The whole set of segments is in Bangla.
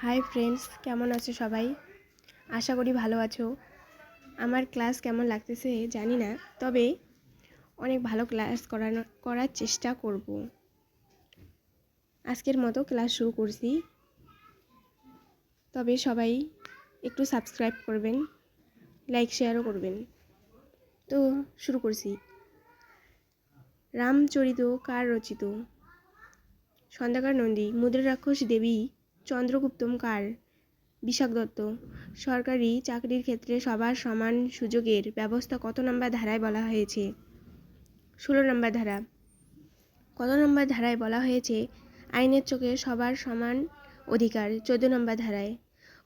হাই ফ্রেন্ডস, কেমন আছো সবাই? আশা করি ভালো আছো। আমার ক্লাস কেমন লাগতেছে জানি না, তবে অনেক ভালো ক্লাস করার চেষ্টা করব। আজকের মতো ক্লাস শুরু করছি, তবে সবাই একটু সাবস্ক্রাইব করবেন, লাইক শেয়ারও করবেন। তো শুরু করছি। রামচরিত কার রচিত? খন্দকার নন্দী। মুদ্রারাক্ষস দেবী চন্দ্রগুপ্তম কার? বিশাখ দত্ত। সরকারি চাকরির ক্ষেত্রে সবার সমান সুযোগের ব্যবস্থা কত নম্বর ধারায় বলা হয়েছে? 16 নম্বর ধারা। কত নম্বর ধারায় বলা হয়েছে আইনের চোখে সবার সমান অধিকার? 14 নম্বর ধারায়।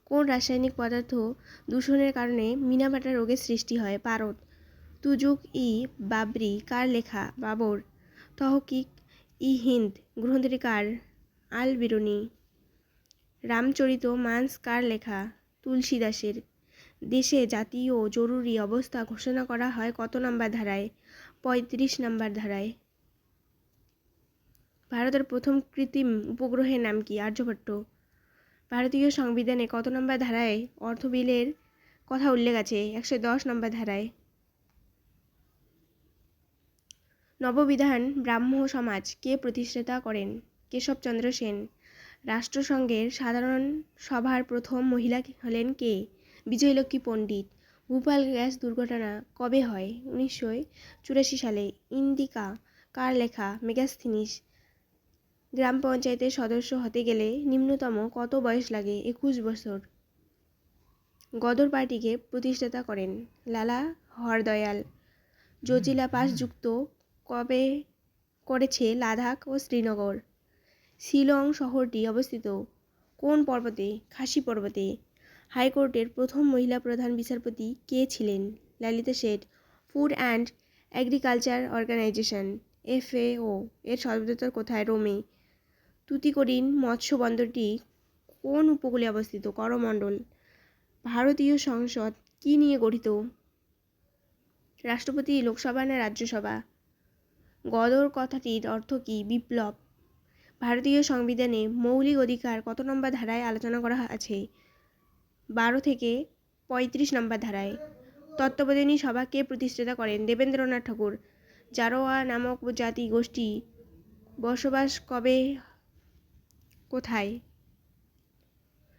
কোন রাসায়নিক পদার্থ দূষণের কারণে মিনাপাটা রোগের সৃষ্টি হয়? পারদ। তুজুক ই বাবরি কার লেখা? বাবর। তহকিক ই হিন্দ গ্রন্থটি কার? আল বিরুনি। রামচরিত মানস কার লেখা? তুলসীদাসের। দেশে জাতীয় জরুরি অবস্থা ঘোষণা করা হয় কত নম্বর ধারায়? 35 নম্বর ধারায়। ভারতের প্রথম কৃত্রিম উপগ্রহের নাম কি? আর্যভট্ট। ভারতীয় সংবিধানে কত নম্বর ধারায় অর্থ বিলের কথা উল্লেখ আছে? 110 নম্বর ধারায়। নববিধান ব্রাহ্ম সমাজ কে প্রতিষ্ঠাতা করেন? কেশবচন্দ্র সেন। রাষ্ট্রসংঘের সাধারণ সভার প্রথম মহিলা হলেন কে? বিজয়লক্ষ্মী পণ্ডিত। ভোপাল গ্যাস দুর্ঘটনা কবে হয়? 1984 সালে। ইন্দিকা কার লেখা? মেগাস্থিনিস। গ্রাম পঞ্চায়েতের সদস্য হতে গেলে নিম্নতম কত বয়স লাগে? 21 বছর। গদর পার্টিকে প্রতিষ্ঠাতা করেন? লালা হরদয়াল। জজিলা পাস যুক্ত কবে করেছে লাদাখ ও শ্রীনগর? শিলং শহরটি অবস্থিত কোন পর্বতে? খাসি পর্বতে। হাইকোর্টের প্রথম মহিলা প্রধান বিচারপতি কে ছিলেন? Lalita Seth. Food and agriculture organization FAO এর সদর দপ্তর কোথায়? রোমে। তুতিকোরিন মৎস্য বন্দরটি কোন উপকূলে অবস্থিত? করমণ্ডল। ভারতীয় সংসদ কি নিয়ে গঠিত? রাষ্ট্রপতি, লোকসভা না রাজ্যসভা? গদর কথাটির অর্থ কি? বিপ্লব। ভারতীয় সংবিধানে মৌলিক অধিকার কত নম্বর ধারায় আলোচনা করা আছে? 12 থেকে 35 নম্বর ধারায়। তত্ত্বাবধানী সভা কে প্রতিষ্ঠাতা করেন? দেবেন্দ্রনাথ ঠাকুর। জারোয়া নামক জাতি গোষ্ঠী বসবাস কবে কোথায়?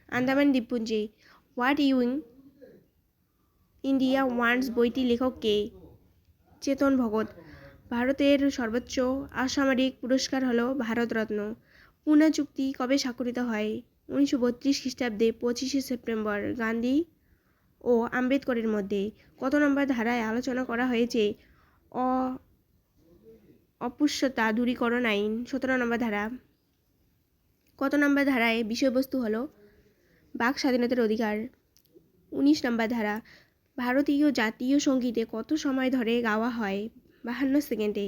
আন্দামান দ্বীপপুঞ্জে। হোয়াট ইউইং ইন্ডিয়া ওয়ান্টস বইটি লেখক কে? চেতন ভগত। ভারতের সর্বোচ্চ অসামরিক পুরস্কার হল ভারতরত্ন। পুনা চুক্তি কবে স্বাক্ষরিত হয়? 1932 খ্রিস্টাব্দে 25 সেপ্টেম্বর। গান্ধী ও আম্বেদকরের মধ্যে কত নম্বর ধারায় আলোচনা করা হয়েছে অস্পৃশ্যতা দূরীকরণ আইন? 17 নম্বর ধারা। কত নম্বর ধারায় বিষয়বস্তু হলো বাক স্বাধীনতার অধিকার? 19 নম্বর ধারা। ভারতীয় জাতীয় সঙ্গীতে কত সময় ধরে গাওয়া হয়? 52 সেকেন্ডে।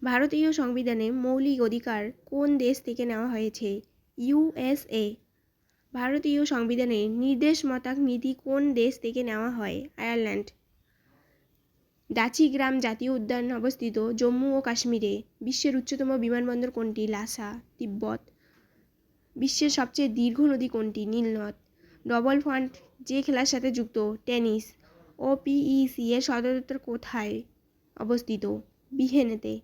ভারতীয় সংবিধানে মৌলিক অধিকার কোন দেশ থেকে নেওয়া হয়েছে? USA। ভারতীয় সংবিধানে নির্দেশমূলক নীতি কোন দেশ থেকে নেওয়া হয়? আয়ারল্যান্ড। দাচিগ্রাম জাতীয় উদ্যান অবস্থিত জম্মু ও কাশ্মীরে। বিশ্বের উচ্চতম বিমানবন্দর কোনটি? লাসা, তিব্বত। বিশ্বের সবচেয়ে দীর্ঘ নদী কোনটি? নীলনদ। ডবল ফন্ট যে খেলার সাথে যুক্ত? টেনিস। OPEC এর সদর দপ্তর কোথায় অবস্থিত? বিহেনেতে।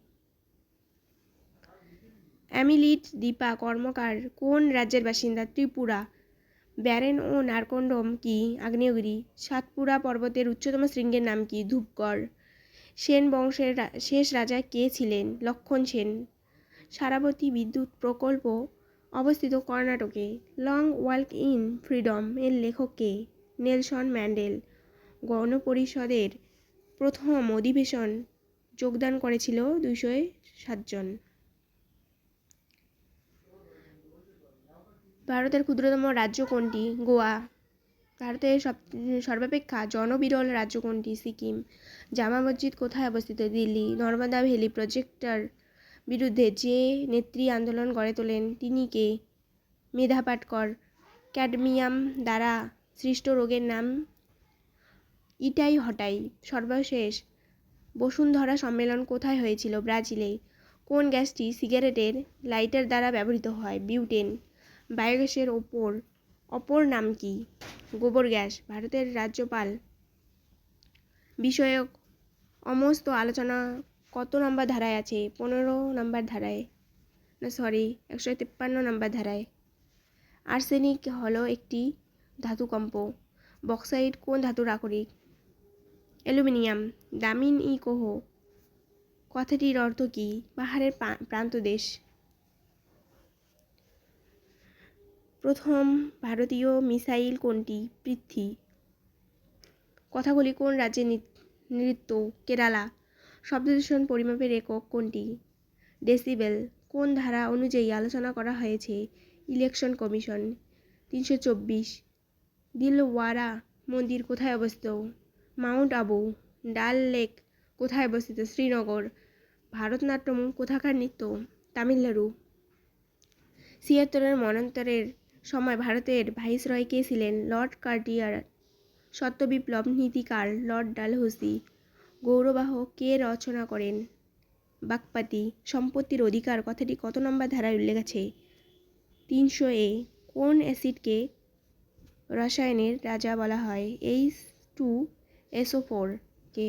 অ্যামিলিড দীপা কর্মকার কোন রাজ্যের বাসিন্দা? ত্রিপুরা। ব্যারেন ও নারকন্ডম কি? আগ্নেয়গিরি। সাতপুরা পর্বতের উচ্চতম শৃঙ্গের নাম কি? ধূপগড়। সেন বংশের শেষ রাজা কে ছিলেন? লক্ষণ সেন। সারাবতী বিদ্যুৎ প্রকল্প অবস্থিত কর্ণাটকে। লং ওয়াক ইন ফ্রিডম এর লেখক কে? Nelson Mendel. গণপরিষদের প্রথম অধিবেশন যোগদান করেছিল 207 জন। ভারতের ক্ষুদ্রতম রাজ্য কোনটি? গোয়া। ভারতের সর্বাপেক্ষা জনবিরল রাজ্য কোনটি? সিকিম। জামা মসজিদ কোথায় অবস্থিত? দিল্লি। নর্মদা ভ্যালি প্রজেক্টের বিরুদ্ধে যে নেত্রী আন্দোলন গড়ে তোলেন তিনি কে? মেধা পাটকর। ক্যাডমিয়াম দ্বারা সৃষ্ট রোগের নাম ইটাই হটাই। সর্বশেষ বসুন্ধরা সম্মেলন কোথায় হয়েছিল? ব্রাজিলে। কোন গ্যাসটি সিগারেটের লাইটার দ্বারা ব্যবহৃত হয়? বিউটেন। বায়োগ্যাসের ওপর অপর নাম কি? গোবর গ্যাস। ভারতের রাজ্যপাল বিষয়ক সমস্ত আলোচনা কত নম্বর ধারায় আছে? 15 নম্বর ধারায়, না সরি 153 নম্বর ধারায়। আর্সেনিক হলো একটি ধাতুকম্প। বক্সাইট কোন ধাতুর আকরিক? অ্যালুমিনিয়াম। দামিন ই কোহ কথাটির অর্থ কী? পাহাড়ের প্রান্তদেশ। প্রথম ভারতীয় মিসাইল কোনটি? পৃথ্বী। কথাগুলি কোন রাজ্যে নৃত্য? কেরালা। শব্দদূষণ পরিমাপের একক কোনটি? ডেসিবেল। কোন ধারা অনুযায়ী আলোচনা করা হয়েছে? Election commission. 324। দিলওয়ারা মন্দির কোথায় অবস্থিত? মাউন্ট আবু। ডাল লেক কোথায় অবস্থিত? শ্রীনগর। ভারতনাট্যম কোথাকার নৃত্য? তামিলনাড়ু। 76 মন্বন্তরের সময় ভারতের ভাইসরয় কে ছিলেন? Lord Cartier. সত্য বিপ্লব নীতিকার? লর্ড ডালহৌসি। গৌরবাহ কে রচনা করেন? বাক্পাতি। সম্পত্তির অধিকার কথাটি কত নম্বর ধারায় উল্লেখ আছে? 300 কোন অ্যাসিডকে রসায়নের রাজা বলা হয়? H2SO4 কে।